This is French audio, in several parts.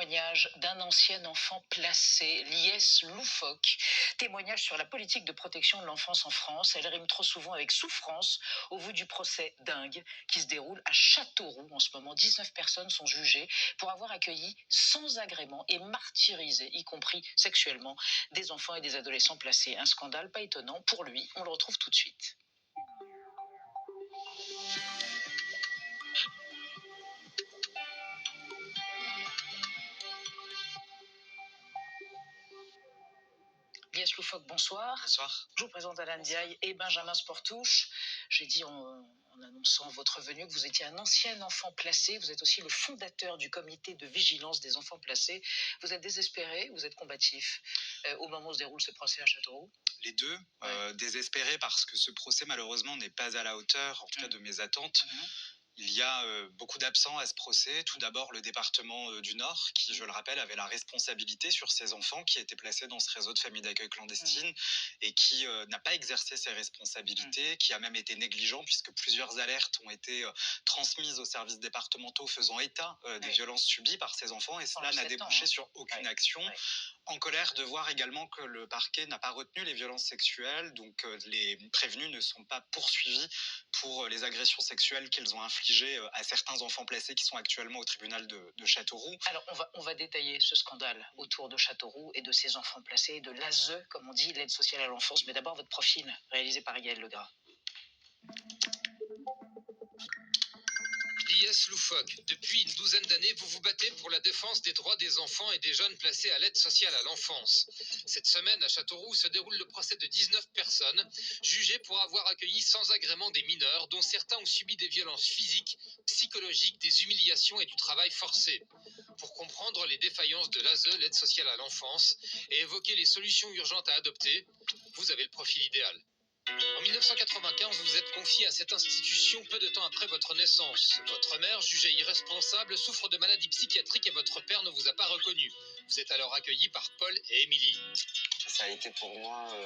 témoignage d'un ancien enfant placé, Lies Loufoque. Témoignage sur la politique de protection de l'enfance en France. Elle rime trop souvent avec souffrance au vu du procès dingue qui se déroule à Châteauroux. En ce moment, 19 personnes sont jugées pour avoir accueilli sans agrément et martyrisé, y compris sexuellement, des enfants et des adolescents placés. Un scandale pas étonnant pour lui. On le retrouve tout de suite. Lies Loufoque, bonsoir. Bonsoir. Je vous présente Alan Diaye et Benjamin Sportouche. J'ai dit en annonçant votre venue que vous étiez un ancien enfant placé. Vous êtes aussi le fondateur du comité de vigilance des enfants placés. Vous êtes désespéré, vous êtes combatif au moment où se déroule ce procès à Châteauroux? Les deux, désespérés parce que ce procès malheureusement n'est pas à la hauteur, en tout cas de mes attentes. Il y a beaucoup d'absents à ce procès. Tout d'abord, le département du Nord, qui, je le rappelle, avait la responsabilité sur ces enfants qui étaient placés dans ce réseau de familles d'accueil clandestines et qui n'a pas exercé ses responsabilités, qui a même été négligent puisque plusieurs alertes ont été transmises aux services départementaux faisant état des violences subies par ces enfants et cela n'a débouché sur aucune action. En colère de voir également que le parquet n'a pas retenu les violences sexuelles, donc les prévenus ne sont pas poursuivis pour les agressions sexuelles qu'ils ont infligées à certains enfants placés qui sont actuellement au tribunal de Châteauroux. Alors, on va détailler ce scandale autour de Châteauroux et de ces enfants placés, de l'ASE, comme on dit, l'aide sociale à l'enfance. Mais d'abord, votre profil, réalisé par Gaël Legras. Lies Loufoque, depuis une douzaine d'années, vous vous battez pour la défense des droits des enfants et des jeunes placés à l'aide sociale à l'enfance. Cette semaine, à Châteauroux, se déroule le procès de 19 personnes jugées pour avoir accueilli sans agrément des mineurs, dont certains ont subi des violences physiques, psychologiques, des humiliations et du travail forcé. Pour comprendre les défaillances de l'ASE, l'aide sociale à l'enfance, et évoquer les solutions urgentes à adopter, vous avez le profil idéal. En 1995, vous êtes confié à cette institution peu de temps après votre naissance. Votre mère, jugée irresponsable, souffre de maladies psychiatriques et votre père ne vous a pas reconnu. Vous êtes alors accueilli par Paul et Émilie. Ça a été pour moi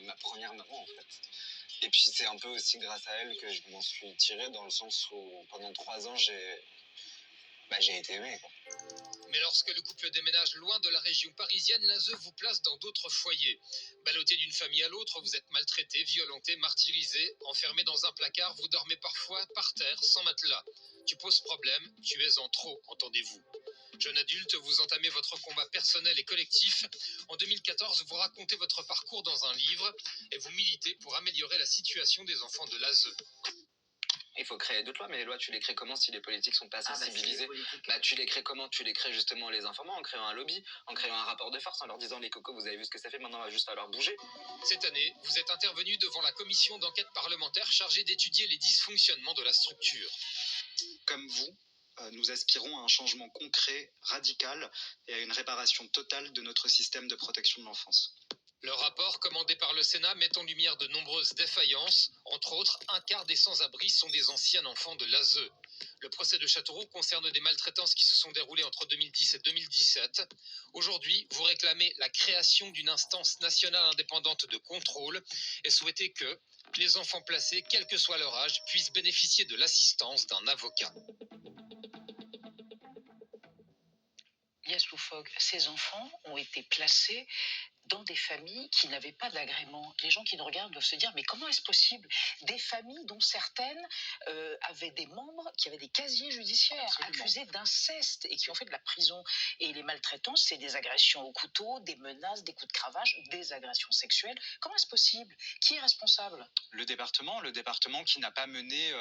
ma première maman en fait. Et puis c'est un peu aussi grâce à elle que je m'en suis tiré dans le sens où pendant 3 ans j'ai été aimé, quoi. Mais lorsque le couple déménage loin de la région parisienne, l'ASE vous place dans d'autres foyers. Ballotté d'une famille à l'autre, vous êtes maltraité, violenté, martyrisé, enfermé dans un placard, vous dormez parfois par terre, sans matelas. Tu poses problème, tu es en trop, entendez-vous. Jeune adulte, vous entamez votre combat personnel et collectif. En 2014, vous racontez votre parcours dans un livre et vous militez pour améliorer la situation des enfants de l'ASE. Il faut créer d'autres lois, mais les lois, tu les crées comment si les politiques sont pas sensibilisées? Tu les crées comment? Tu les crées justement les informant, en créant un lobby, en créant un rapport de force, en leur disant les cocos, vous avez vu ce que ça fait, maintenant il va juste falloir bouger. Cette année, vous êtes intervenu devant la commission d'enquête parlementaire chargée d'étudier les dysfonctionnements de la structure. Comme vous, nous aspirons à un changement concret, radical et à une réparation totale de notre système de protection de l'enfance. Le rapport commandé par le Sénat met en lumière de nombreuses défaillances. Entre autres, un quart des sans-abri sont des anciens enfants de l'ASE. Le procès de Châteauroux concerne des maltraitances qui se sont déroulées entre 2010 et 2017. Aujourd'hui, vous réclamez la création d'une instance nationale indépendante de contrôle et souhaitez que les enfants placés, quel que soit leur âge, puissent bénéficier de l'assistance d'un avocat. Lies Loufoque, ces enfants ont été placés dans des familles qui n'avaient pas d'agrément. Les gens qui nous regardent doivent se dire, mais comment est-ce possible? Des familles dont certaines avaient des membres qui avaient des casiers judiciaires, Absolument. accusés d'inceste et qui ont fait de la prison. Et les maltraitances, c'est des agressions au couteau, des menaces, des coups de cravache, des agressions sexuelles. Comment est-ce possible? Qui est responsable? Le département qui n'a pas mené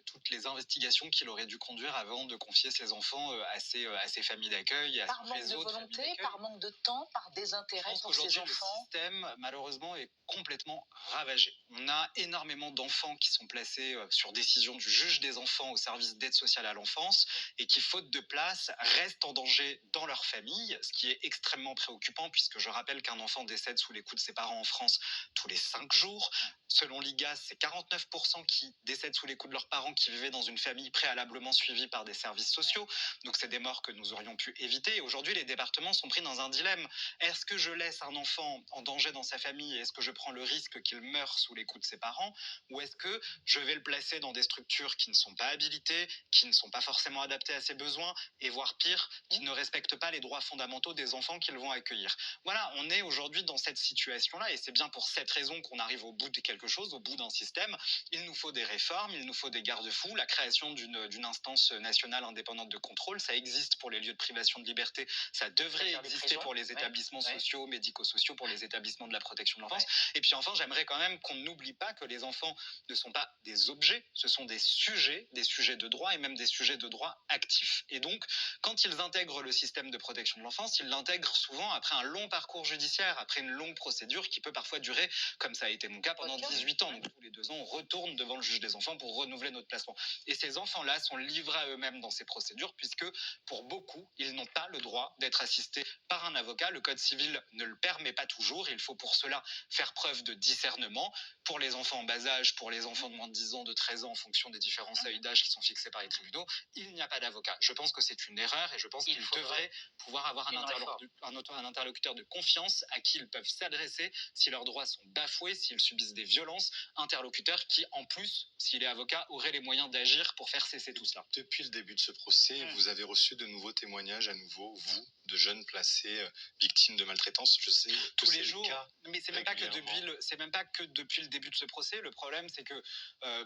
toutes les investigations qu'il aurait dû conduire avant de confier ses enfants à ces familles d'accueil, à Par ce manque de réseau de familles volonté, d'accueil. par manque de temps, par désintérêt pour ces Aujourd'hui, le enfants? système, malheureusement, est complètement ravagé. On a énormément d'enfants qui sont placés sur décision du juge des enfants au service d'aide sociale à l'enfance et qui, faute de place, restent en danger dans leur famille, ce qui est extrêmement préoccupant puisque je rappelle qu'un enfant décède sous les coups de ses parents en France tous les 5 jours. Selon l'IGAS, c'est 49% qui décèdent sous les coups de leurs parents qui vivaient dans une famille préalablement suivie par des services sociaux. Donc c'est des morts que nous aurions pu éviter. Et aujourd'hui, les départements sont pris dans un dilemme. Est-ce que je laisse un enfant enfant en danger dans sa famille et est-ce que je prends le risque qu'il meure sous les coups de ses parents, ou est-ce que je vais le placer dans des structures qui ne sont pas habilitées, qui ne sont pas forcément adaptées à ses besoins, et voire pire, qui ne respectent pas les droits fondamentaux des enfants qu'ils vont accueillir. Voilà, on est aujourd'hui dans cette situation-là, et c'est bien pour cette raison qu'on arrive au bout de quelque chose, au bout d'un système. Il nous faut des réformes, il nous faut des garde-fous, la création d'une instance nationale indépendante de contrôle, ça existe pour les lieux de privation de liberté, ça devrait exister pour les établissements sociaux, médico-sociaux, pour les établissements de la protection de l'enfance. Et puis enfin, j'aimerais quand même qu'on n'oublie pas que les enfants ne sont pas des objets, ce sont des sujets de droit et même des sujets de droit actifs. Et donc, quand ils intègrent le système de protection de l'enfance, ils l'intègrent souvent après un long parcours judiciaire, après une longue procédure qui peut parfois durer, comme ça a été mon cas, pendant 18 ans. Donc tous les 2 ans, on retourne devant le juge des enfants pour renouveler notre placement. Et ces enfants-là sont livrés à eux-mêmes dans ces procédures, puisque pour beaucoup, ils n'ont pas le droit d'être assistés par un avocat. Le code civil ne le permet pas toujours. Il faut pour cela faire preuve de discernement. Pour les enfants en bas âge, pour les enfants de moins de 10 ans, de 13 ans, en fonction des différents seuils d'âge qui sont fixés par les tribunaux, il n'y a pas d'avocat. Je pense que c'est une erreur et je pense qu'ils devraient pouvoir avoir un interlocuteur de confiance à qui ils peuvent s'adresser si leurs droits sont bafoués, s'ils subissent des violences, interlocuteur qui, en plus, s'il est avocat, aurait les moyens d'agir pour faire cesser tout cela. Depuis le début de ce procès, vous avez reçu de nouveaux témoignages à nouveau, vous, de jeunes placés victimes de maltraitance. Je sais tous les jours, mais c'est même pas que depuis le début de ce procès. Le problème, c'est que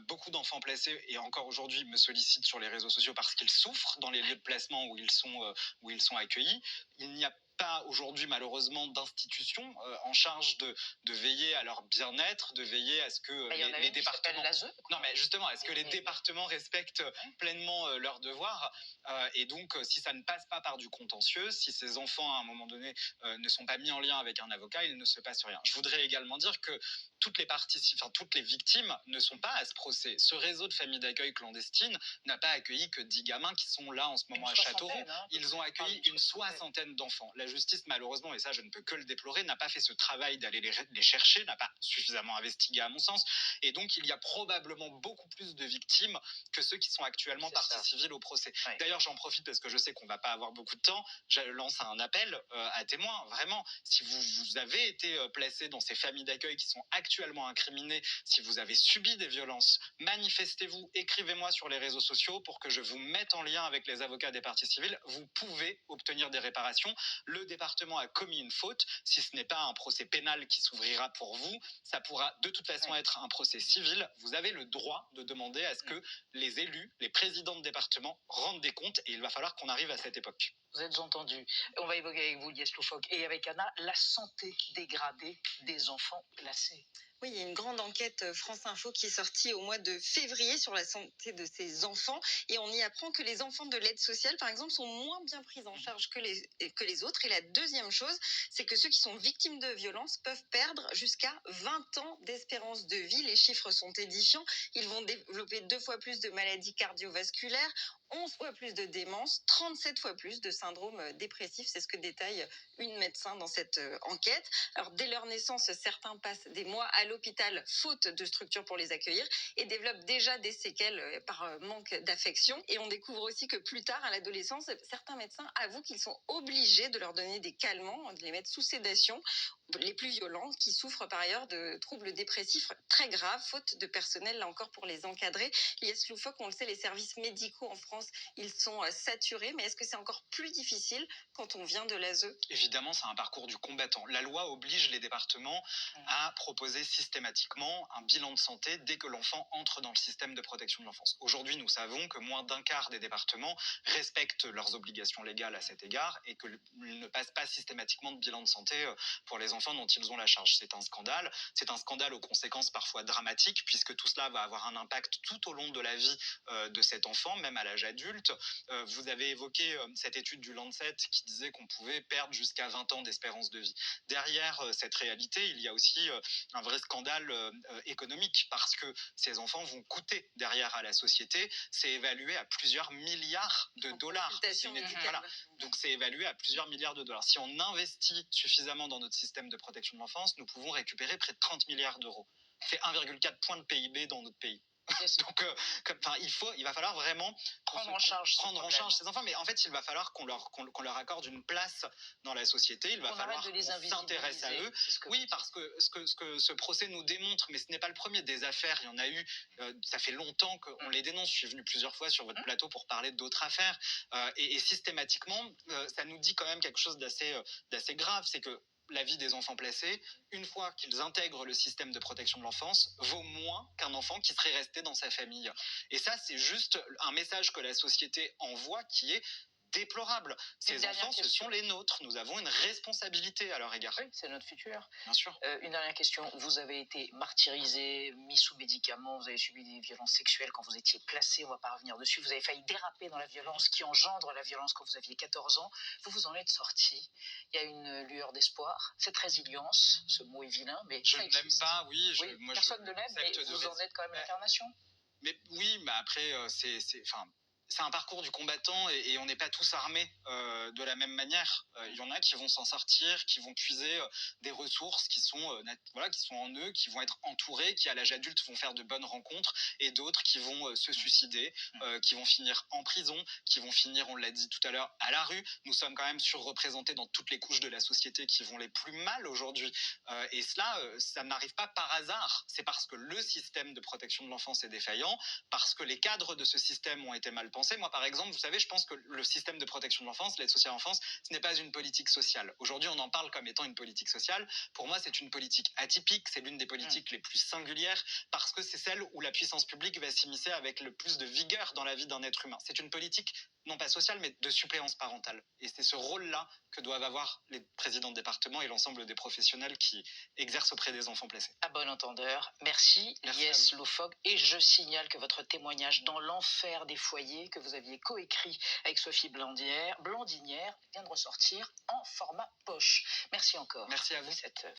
beaucoup d'enfants placés, et encore aujourd'hui, me sollicitent sur les réseaux sociaux parce qu'ils souffrent dans les lieux de placement où ils sont accueillis. Il n'y a pas aujourd'hui malheureusement d'institutions en charge de veiller à leur bien-être, de veiller à ce que les départements... Non mais justement, est-ce que les départements respectent pleinement leurs devoirs et donc si ça ne passe pas par du contentieux, si ces enfants à un moment donné ne sont pas mis en lien avec un avocat, il ne se passe rien. Je voudrais également dire que toutes les victimes ne sont pas à ce procès. Ce réseau de familles d'accueil clandestines n'a pas accueilli que 10 gamins qui sont là en ce moment à Châteauroux. Ils ont accueilli une soixantaine d'enfants. La justice, malheureusement, et ça je ne peux que le déplorer, n'a pas fait ce travail d'aller les chercher, n'a pas suffisamment investigué à mon sens. Et donc il y a probablement beaucoup plus de victimes que ceux qui sont actuellement partie civile au procès. Ouais. D'ailleurs, j'en profite parce que je sais qu'on ne va pas avoir beaucoup de temps. Je lance un appel à témoins. Vraiment, si vous avez été placé dans ces familles d'accueil qui sont actuellement incriminées, si vous avez subi des violences, manifestez-vous, écrivez-moi sur les réseaux sociaux pour que je vous mette en lien avec les avocats des parties civiles. Vous pouvez obtenir des réparations. Le département a commis une faute. Si ce n'est pas un procès pénal qui s'ouvrira pour vous, ça pourra de toute façon être un procès civil. Vous avez le droit de demander à ce que les élus, les présidents de département rendent des comptes et il va falloir qu'on arrive à cette époque. Vous êtes entendu. On va évoquer avec vous, Lies Loufoque, et avec Anna, la santé dégradée des enfants placés. Oui, il y a une grande enquête France Info qui est sortie au mois de février sur la santé de ces enfants et on y apprend que les enfants de l'aide sociale, par exemple, sont moins bien pris en charge que les autres. Et la deuxième chose, c'est que ceux qui sont victimes de violences peuvent perdre jusqu'à 20 ans d'espérance de vie. Les chiffres sont édifiants. Ils vont développer 2 fois plus de maladies cardiovasculaires, 11 fois plus de démence, 37 fois plus de syndrome dépressif. C'est ce que détaille une médecin dans cette enquête. Alors, dès leur naissance, certains passent des mois à l'hôpital faute de structure pour les accueillir et développent déjà des séquelles par manque d'affection. Et on découvre aussi que plus tard, à l'adolescence, certains médecins avouent qu'ils sont obligés de leur donner des calmants, de les mettre sous sédation, les plus violents, qui souffrent par ailleurs de troubles dépressifs très graves, faute de personnel, là encore, pour les encadrer. Lies Loufoque, on le sait, les services médicaux en France, ils sont saturés, mais est-ce que c'est encore plus difficile quand on vient de l'ASE ? Évidemment, c'est un parcours du combattant. La loi oblige les départements à proposer systématiquement un bilan de santé dès que l'enfant entre dans le système de protection de l'enfance. Aujourd'hui, nous savons que moins d'un quart des départements respectent leurs obligations légales à cet égard et qu'ils ne passent pas systématiquement de bilan de santé pour les enfants dont ils ont la charge. C'est un scandale. C'est un scandale aux conséquences parfois dramatiques puisque tout cela va avoir un impact tout au long de la vie de cet enfant, même à l'âge adulte. Vous avez évoqué cette étude du Lancet qui disait qu'on pouvait perdre jusqu'à 20 ans d'espérance de vie. Derrière cette réalité, il y a aussi un vrai scandale économique parce que ces enfants vont coûter derrière à la société. C'est évalué à plusieurs milliards de dollars. Voilà. Donc c'est évalué à plusieurs milliards de dollars. Si on investit suffisamment dans notre système de protection de l'enfance, nous pouvons récupérer près de 30 milliards d'euros. C'est 1,4 point de PIB dans notre pays. Donc, il va falloir vraiment prendre en charge ces enfants. Mais en fait, il va falloir qu'on leur accorde une place dans la société. Il va falloir de les qu'on s'intéresse à eux. Oui, parce que ce procès nous démontre, mais ce n'est pas le premier, des affaires, il y en a eu, ça fait longtemps qu'on les dénonce. Je suis venu plusieurs fois sur votre plateau pour parler d'autres affaires. Et systématiquement, ça nous dit quand même quelque chose d'assez grave, c'est que la vie des enfants placés, une fois qu'ils intègrent le système de protection de l'enfance, vaut moins qu'un enfant qui serait resté dans sa famille. Et ça, c'est juste un message que la société envoie qui est déplorable. Ces enfants, ce sont les nôtres. Nous avons une responsabilité à leur égard. Oui, c'est notre futur. Bien sûr. Une dernière question. Vous avez été martyrisé, mis sous médicaments, vous avez subi des violences sexuelles quand vous étiez placé, on ne va pas revenir dessus. Vous avez failli déraper dans la violence qui engendre la violence quand vous aviez 14 ans. Vous vous en êtes sorti. Il y a une lueur d'espoir. Cette résilience, ce mot est vilain, mais je ne l'aime pas, oui. Personne ne l'aime, mais vous en êtes quand même l'incarnation. Mais oui, mais après, c'est un parcours du combattant et on n'est pas tous armés de la même manière. Il y en a qui vont s'en sortir, qui vont puiser des ressources qui sont en eux, qui vont être entourés, qui à l'âge adulte vont faire de bonnes rencontres, et d'autres qui vont se suicider, qui vont finir en prison, qui vont finir, on l'a dit tout à l'heure, à la rue. Nous sommes quand même surreprésentés dans toutes les couches de la société qui vont les plus mal aujourd'hui. Et cela, ça n'arrive pas par hasard. C'est parce que le système de protection de l'enfance est défaillant, parce que les cadres de ce système ont été mal pensés. Moi, par exemple, vous savez, je pense que le système de protection de l'enfance, l'aide sociale à l'enfance, ce n'est pas une politique sociale. Aujourd'hui, on en parle comme étant une politique sociale. Pour moi, c'est une politique atypique. C'est l'une des politiques les plus singulières parce que c'est celle où la puissance publique va s'immiscer avec le plus de vigueur dans la vie d'un être humain. C'est une politique non pas sociale, mais de suppléance parentale. Et c'est ce rôle-là que doivent avoir les présidents de département et l'ensemble des professionnels qui exercent auprès des enfants placés. À bon entendeur, merci Lies Loufoque. Et je signale que votre témoignage dans l'enfer des foyers, que vous aviez coécrit avec Sophie Blandinière, vient de ressortir en format poche. Merci encore. Merci à vous.